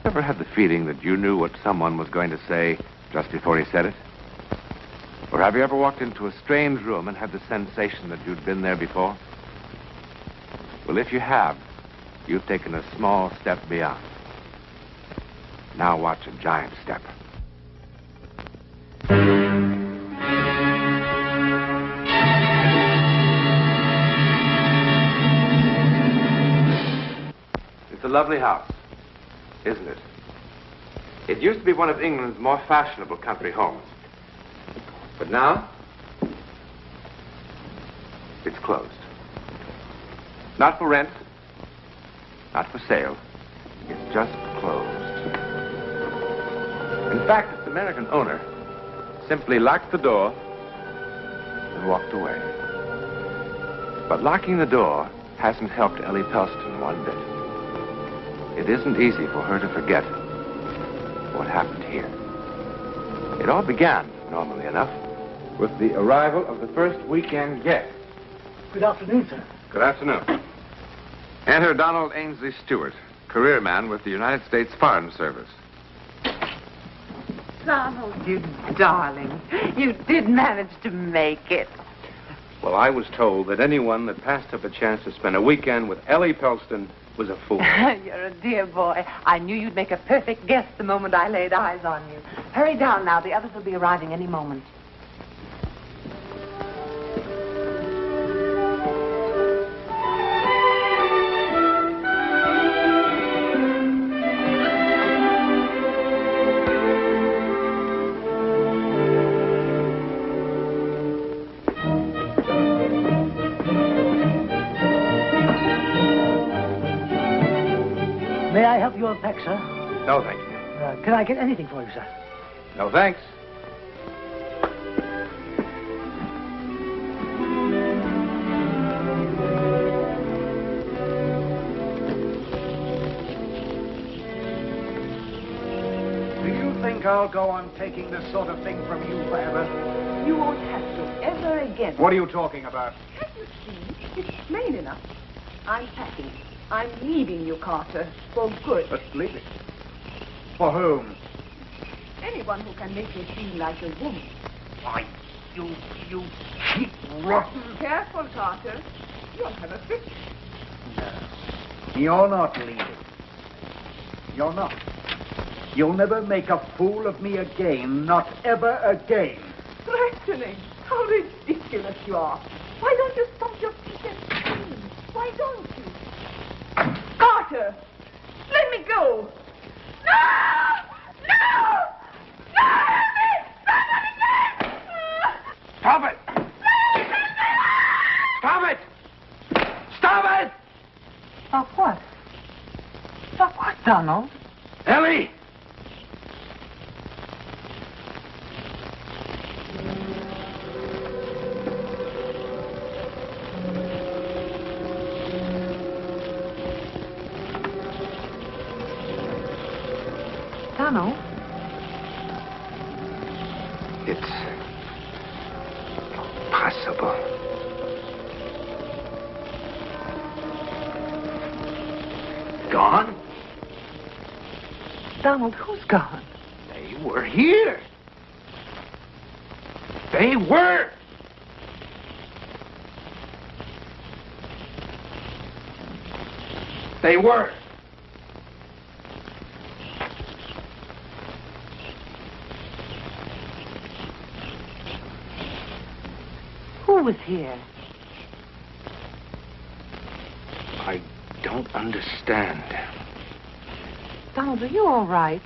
Ever had the feeling that you knew what someone was going to say just before he said it? Or have you ever walked into a strange room and had the sensation that you'd been there before? Well, if you have, you've taken a small step beyond. Now watch a giant step. It's a lovely house, isn't it? It used to be one of England's more fashionable country homes. But now, it's closed. Not for rent, not for sale. It's just closed. In fact, its American owner simply locked the door and walked away. But locking the door hasn't helped Ellie Pelston one bit. It isn't easy for her to forget what happened here. It all began, normally enough, with the arrival of the first weekend guest. Good afternoon, sir. Good afternoon. Enter Donald Ainsley Stewart, career man with the United States Foreign Service. Donald, you darling. You did manage to make it. Well, I was told that anyone that passed up a chance to spend a weekend with Ellie Pelston was a fool. You're a dear boy. I knew you'd make a perfect guest the moment I laid eyes on you. Hurry down now. The others will be arriving any moment. May I help you unpack, sir? No, thank you. Can I get anything for you, sir? No, thanks. Do you think I'll go on taking this sort of thing from you forever? You won't have to ever again. What are you talking about? Can't you see? It's plain enough. I'm packing. I'm leaving you, Carter, for good. But leave it. For whom? Anyone who can make me feel like a woman. Why, you cheap, rotten... Careful, Carter. You'll have a fit. No. You're not leaving. You're not. You'll never make a fool of me again. Not ever again. Threatening. How ridiculous you are. Why don't you stomp your feet and scream? Why don't you? Carter! Let me go! No! No! No! Help me! Somebody please! Stop it! Stop it! Stop it! Stop what? Stop what, Donald? Ellie! Donald? It's possible. Gone? Donald, who's gone? They were here. They were. They were. Who was here? I don't understand. Donald, are you all right?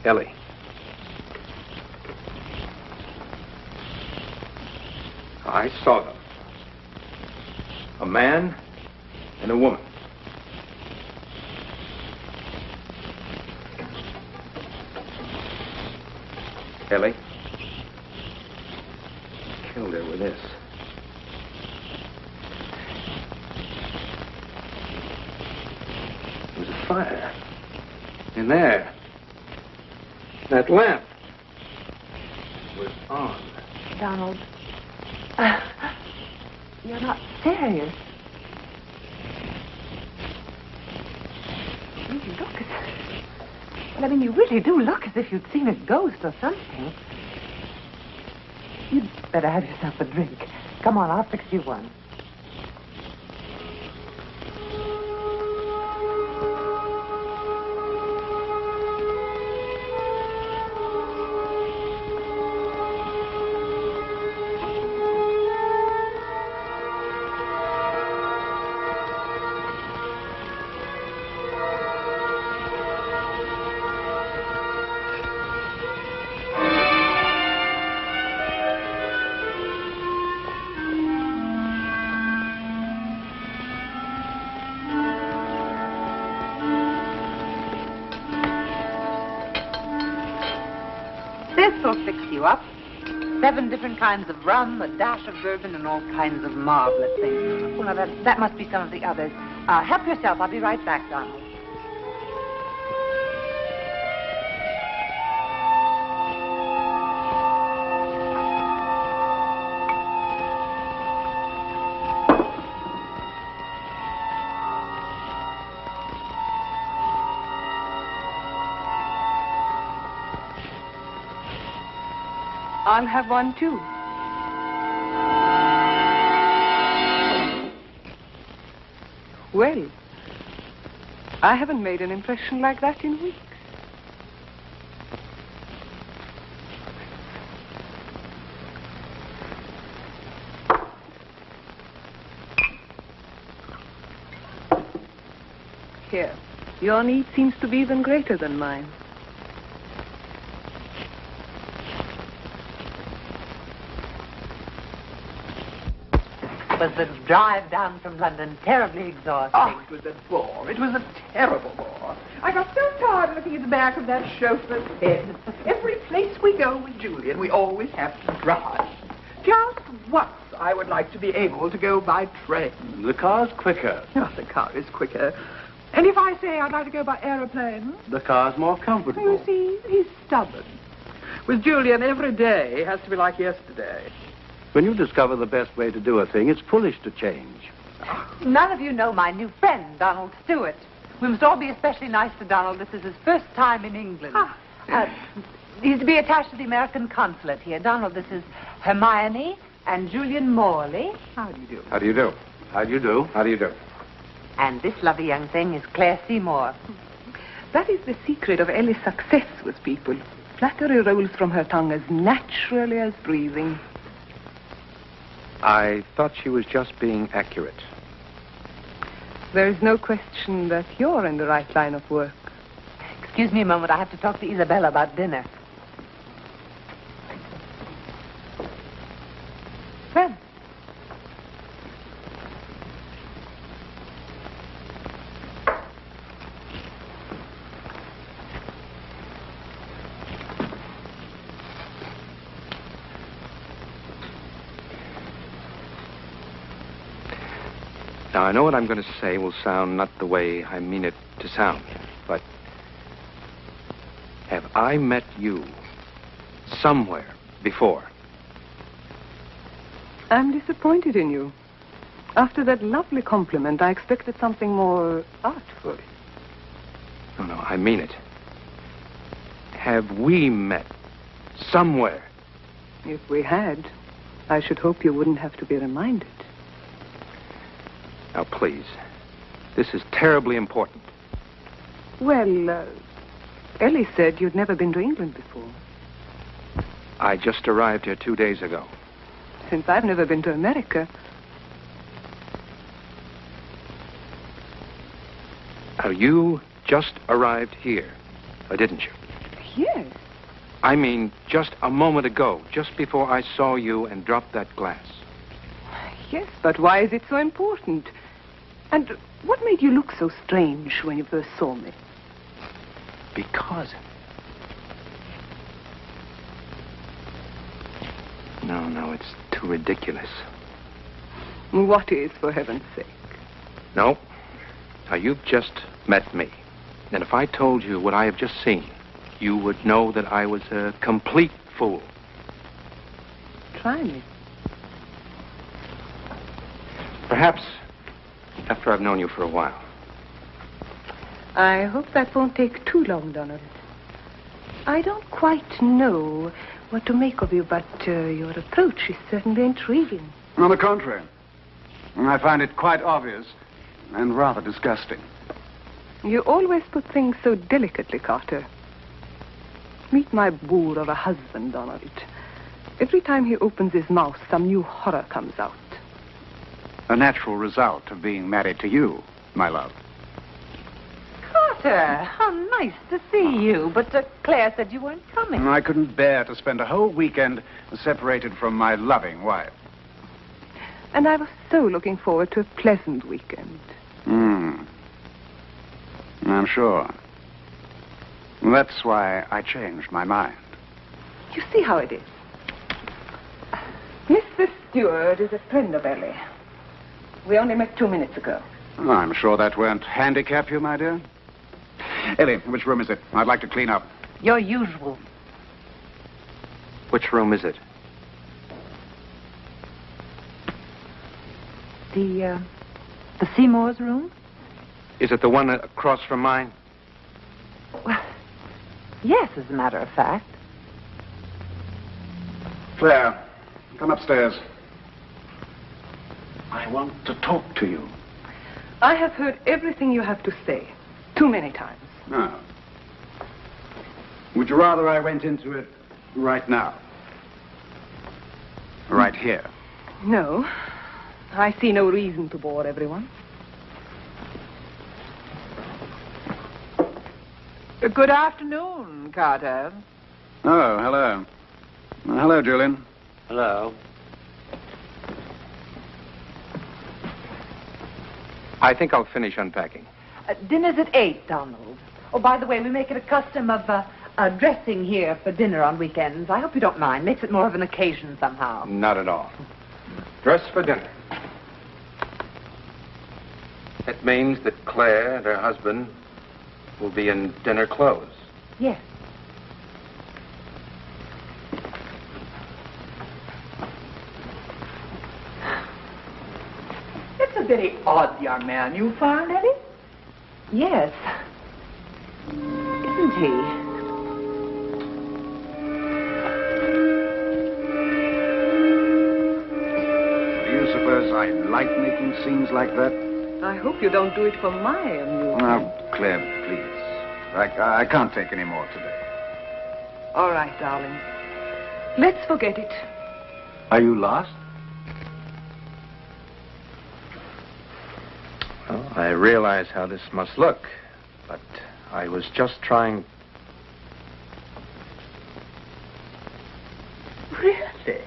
Ellie. I saw them. A man and a woman. Ellie killed her with this. There was a fire in there. That lamp was on. Donald, you're not serious. Well, I mean, you really do look as if you'd seen a ghost or something. You'd better have yourself a drink. Come on, I'll fix you one. This will fix you up. 7 different kinds of rum, a dash of bourbon, and all kinds of marvelous things. Well, now, that must be some of the others. Help yourself. I'll be right back, Donald. I'll have one, too. Well, I haven't made an impression like that in weeks. Here, your need seems to be even greater than mine. Was the drive down from London terribly exhausting? Oh, it was a bore. It was a terrible bore. I got so tired looking at the back of that chauffeur's head. Every place we go with Julian, we always have to drive. Just once I would like to be able to go by train. The car's quicker. Oh, the car is quicker. And if I say I'd like to go by aeroplane? The car's more comfortable. You see, he's stubborn. With Julian, every day has to be like yesterday. When you discover the best way to do a thing, it's foolish to change. None of you know my new friend, Donald Stewart. We must all be especially nice to Donald. This is his first time in England. He's to be attached to the American consulate here. Donald, this is Hermione and Julian Morley. How do you do? How do you do? How do you do? How do you do? And this lovely young thing is Claire Seymour. That is the secret of Ellie's success with people. Flattery rolls from her tongue as naturally as breathing. I thought she was just being accurate. There is no question that you're in the right line of work. Excuse me a moment. I have to talk to Isabella about dinner. Well, now, I know what I'm going to say will sound not the way I mean it to sound, but have I met you somewhere before? I'm disappointed in you. After that lovely compliment, I expected something more artful. No, I mean it. Have we met somewhere? If we had, I should hope you wouldn't have to be reminded. Now, please. This is terribly important. Well, Ellie said you'd never been to England before. I just arrived here 2 days ago. Since I've never been to America. Now, you just arrived here, or didn't you? Yes. I mean, just a moment ago, just before I saw you and dropped that glass. Yes, but why is it so important? And what made you look so strange when you first saw me? Because... No, it's too ridiculous. What is, for heaven's sake? No. Now, you've just met me. And if I told you what I have just seen, you would know that I was a complete fool. Try me. Perhaps after I've known you for a while. I hope that won't take too long, Donald. I don't quite know what to make of you, but your approach is certainly intriguing. On the contrary, I find it quite obvious and rather disgusting. You always put things so delicately, Carter. Meet my boor of a husband, Donald. Every time he opens his mouth, some new horror comes out. A natural result of being married to you, my love. Carter, how nice to see you. But Claire said you weren't coming. I couldn't bear to spend a whole weekend separated from my loving wife. And I was so looking forward to a pleasant weekend. I'm sure. That's why I changed my mind. You see how it is. Mr. Stewart is a friend of Ellie. We only met 2 minutes ago. Oh, I'm sure that won't handicap you, my dear. Ellie, which room is it? I'd like to clean up. Your usual. Which room is it? The Seymour's room? Is it the one across from mine? Well, yes, as a matter of fact. Claire, come upstairs. I want to talk to you. I have heard everything you have to say. Too many times. No. Would you rather I went into it right now? Right here? No. I see no reason to bore everyone. Good afternoon, Carter. Oh, hello. Hello, Julian. Hello. I think I'll finish unpacking. Dinner's at 8, Donald. Oh, by the way, we make it a custom of dressing here for dinner on weekends. I hope you don't mind. Makes it more of an occasion somehow. Not at all. Dress for dinner. It means that Claire and her husband will be in dinner clothes. Yes. It's a very odd young man you found, Ellie. Yes. Isn't he? Do you suppose I like making scenes like that? I hope you don't do it for my amusement. Oh, Claire, please. I can't take any more today. All right, darling. Let's forget it. Are you lost? Well, I realize how this must look, but I was just trying... Really?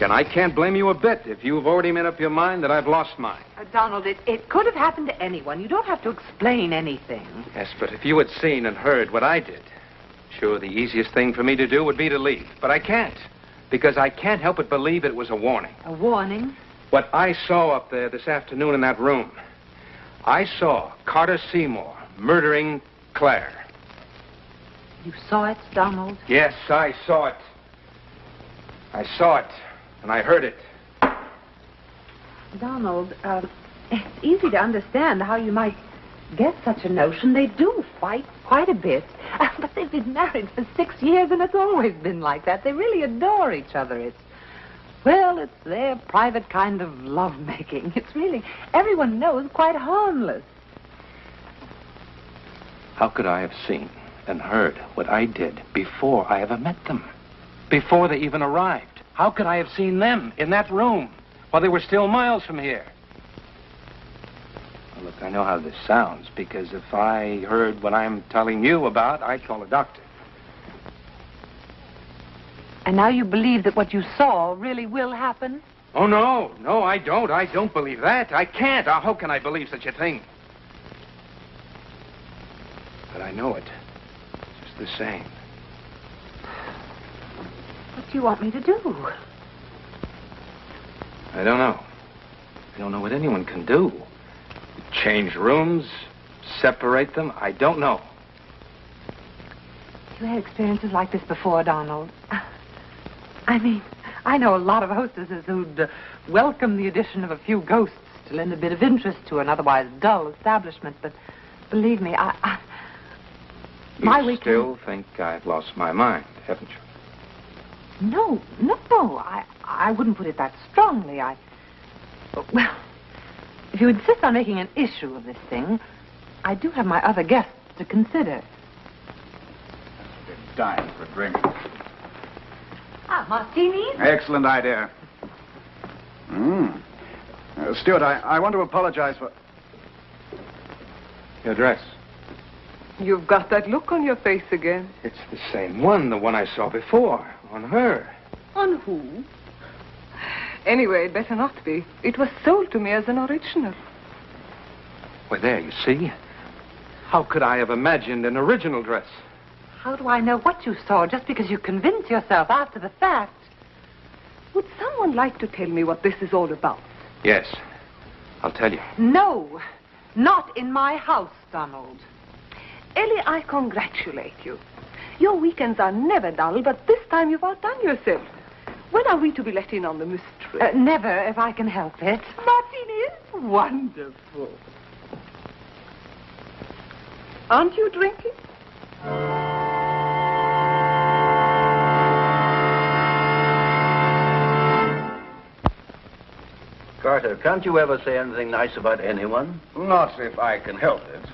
And I can't blame you a bit if you've already made up your mind that I've lost mine. Donald, it could have happened to anyone. You don't have to explain anything. Yes, but if you had seen and heard what I did, sure, the easiest thing for me to do would be to leave. But I can't, because I can't help but believe it was a warning. A warning? What I saw up there this afternoon in that room, I saw Carter Seymour murdering Claire. You saw it, Donald? Yes, I saw it. I saw it, and I heard it. Donald, it's easy to understand how you might get such a notion. They do fight quite a bit. But they've been married for 6 years, and it's always been like that. They really adore each other. It's their private kind of lovemaking. It's really, everyone knows, quite harmless. How could I have seen and heard what I did before I ever met them? Before they even arrived? How could I have seen them in that room while they were still miles from here? Well, look, I know how this sounds, because if I heard what I'm telling you about, I'd call a doctor. And now you believe that what you saw really will happen? Oh, no, I don't. I don't believe that. I can't. How can I believe such a thing? But I know it, just the same. What do you want me to do? I don't know. I don't know what anyone can do. Change rooms, separate them. I don't know. you had experiences like this before, Donald? I mean, I know a lot of hostesses who'd welcome the addition of a few ghosts to lend a bit of interest to an otherwise dull establishment, but believe me, my You weekend... still think I've lost my mind, haven't you? No. I wouldn't put it that strongly. Well, if you insist on making an issue of this thing, I do have my other guests to consider. Dine for a drink. Martinis? Excellent idea. Stuart, I want to apologize for... Your dress. You've got that look on your face again. It's the same one, the one I saw before, on her. On who? Anyway, it better not be. It was sold to me as an original. Well, there, you see. How could I have imagined an original dress? How do I know what you saw just because you convince yourself after the fact? Would someone like to tell me what this is all about? Yes, I'll tell you. No, not in my house, Donald. Ellie, I congratulate you. Your weekends are never dull, but this time you've outdone yourself. When are we to be let in on the mystery? Never, if I can help it. Martini, wonderful. Aren't you drinking? Carter, can't you ever say anything nice about anyone? Not if I can help it.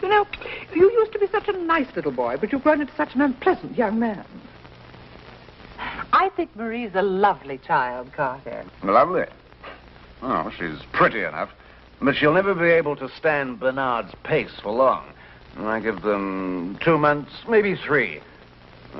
You know, you used to be such a nice little boy, but you've grown into such an unpleasant young man. I think Marie's a lovely child, Carter. Lovely. Oh, she's pretty enough, but she'll never be able to stand Bernard's pace for long. I give them 2 months, maybe 3.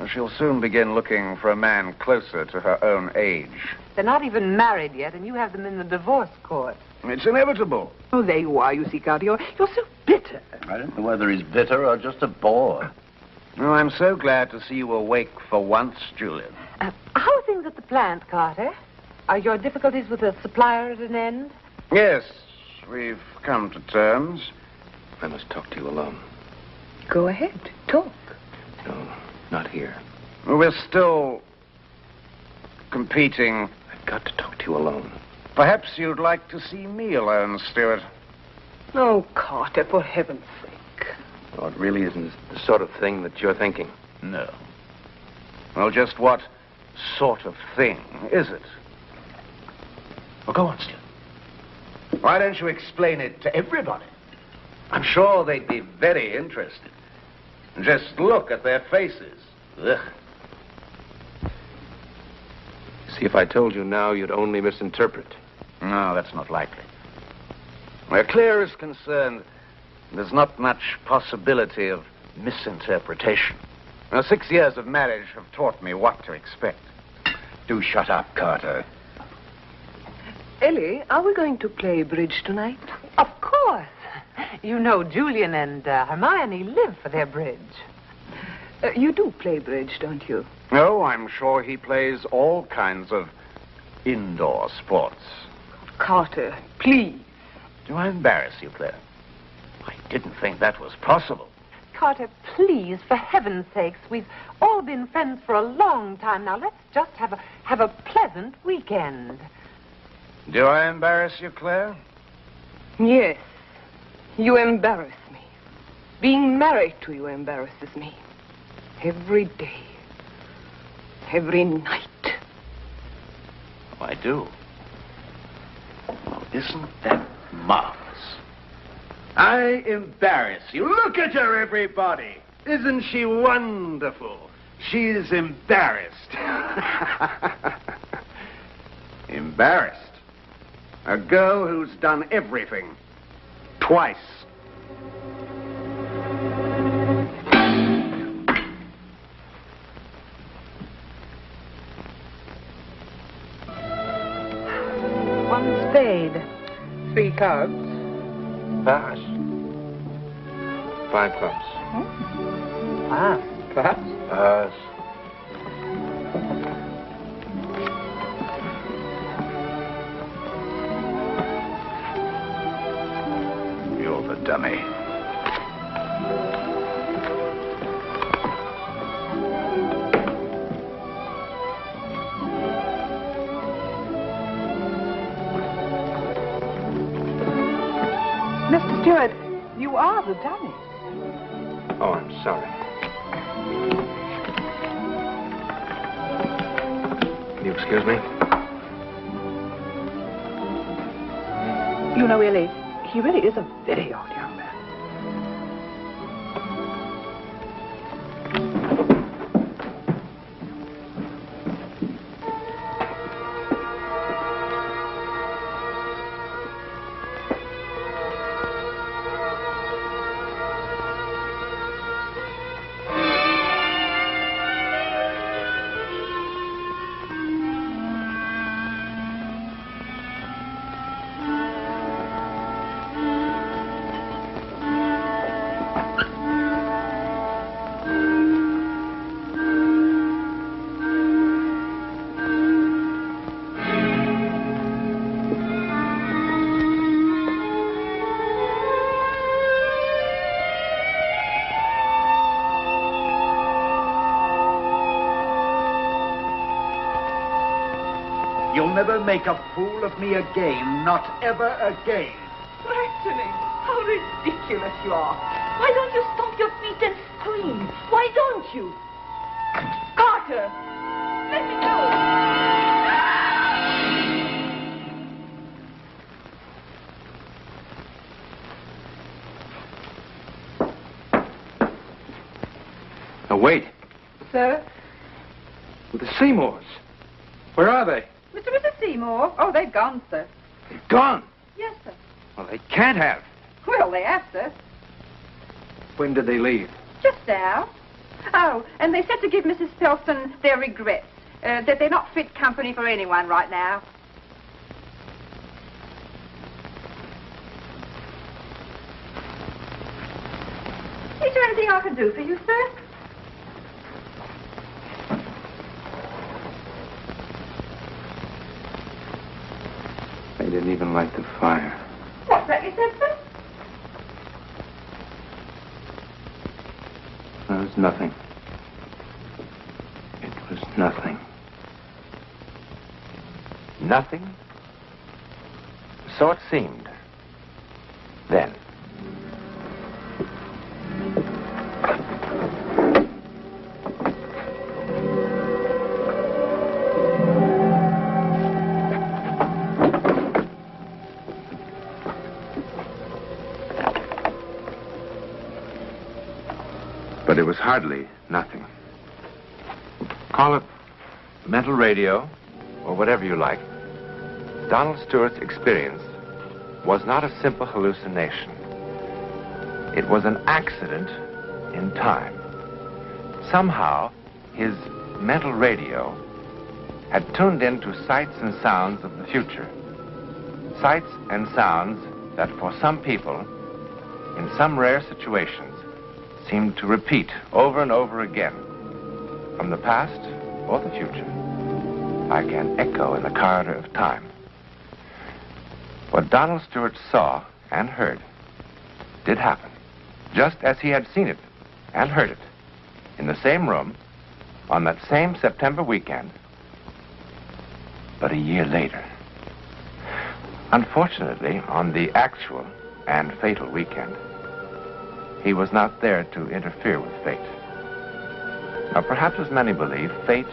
She'll soon begin looking for a man closer to her own age. They're not even married yet, and you have them in the divorce court. It's inevitable. Oh, there you are, you see, Carter. You're so bitter. I don't know whether he's bitter or just a bore. Oh, I'm so glad to see you awake for once, Julian. How are things at the plant, Carter? Are your difficulties with the supplier at an end? Yes, we've come to terms. I must talk to you alone. Go ahead, talk. No, not here. We're still competing. I've got to talk to you alone. Perhaps you'd like to see me alone, Stuart. Oh, Carter, for heaven's sake. Oh, it really isn't the sort of thing that you're thinking. No. Well, just what sort of thing is it? Well, go on, Stuart. Why don't you explain it to everybody? I'm sure they'd be very interested. Just look at their faces. Ugh. See, if I told you now, you'd only misinterpret. No, that's not likely. Where Claire is concerned, there's not much possibility of misinterpretation. Now, 6 years of marriage have taught me what to expect. Do shut up, Carter. Ellie, are we going to play bridge tonight? Of course. You know Julian and Hermione live for their bridge. You do play bridge, don't you? Oh, I'm sure he plays all kinds of indoor sports. Carter, please. Do I embarrass you, Claire? I didn't think that was possible. Carter, please, for heaven's sakes, we've all been friends for a long time now. Let's just have a pleasant weekend. Do I embarrass you, Claire? Yes, you embarrass me. Being married to you embarrasses me. Every day. Every night. Oh, I do. Oh, isn't that marvelous? I embarrass you. Look at her, everybody. Isn't she wonderful? She's embarrassed. Embarrassed? A girl who's done everything. Twice. One spade. 3 clubs. Pass. 5 clubs. Ah. Perhaps. Pass. You're the dummy. Mr. Stewart, you are the dummy. Oh, I'm sorry. Can you excuse me? You know, Ellie, he really is a very odd young man. You'll never make a fool of me again, not ever again. Frightening. How ridiculous you are. Why don't you stomp your feet and scream? Why don't you? Carter! Let me go! Now, wait. Sir? The Seymours. Where are they? Mr. and Mrs. Seymour? Oh, they've gone, sir. They've gone. Yes, sir. Well, they can't have. Well, they have, sir. When did they leave? Just now. Oh, and they said to give Mrs. Pelston their regrets, that they're not fit company for anyone right now. Is there anything I can do for you, sir? They didn't even light the fire. What's that you said, sir? It was nothing. It was nothing. Nothing? So it seemed. Then. But it was hardly nothing. Call it mental radio, or whatever you like. Donald Stewart's experience was not a simple hallucination. It was an accident in time. Somehow, his mental radio had tuned into sights and sounds of the future. Sights and sounds that for some people, in some rare situations, seemed to repeat over and over again, from the past or the future, like an echo in the corridor of time. What Donald Stewart saw and heard did happen, just as he had seen it and heard it, in the same room, on that same September weekend, but a year later. Unfortunately, on the actual and fatal weekend, he was not there to interfere with fate. Now, perhaps as many believe, fate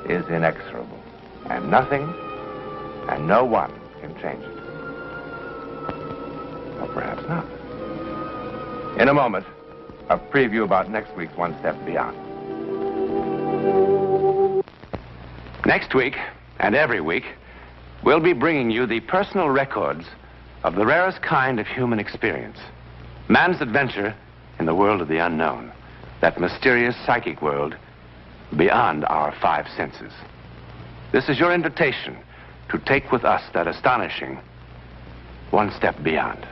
is inexorable, and nothing and no one can change it. Or perhaps not. In a moment, a preview about next week's One Step Beyond. Next week, and every week, we'll be bringing you the personal records of the rarest kind of human experience. Man's adventure in the world of the unknown, that mysterious psychic world beyond our five senses. This is your invitation to take with us that astonishing one step beyond.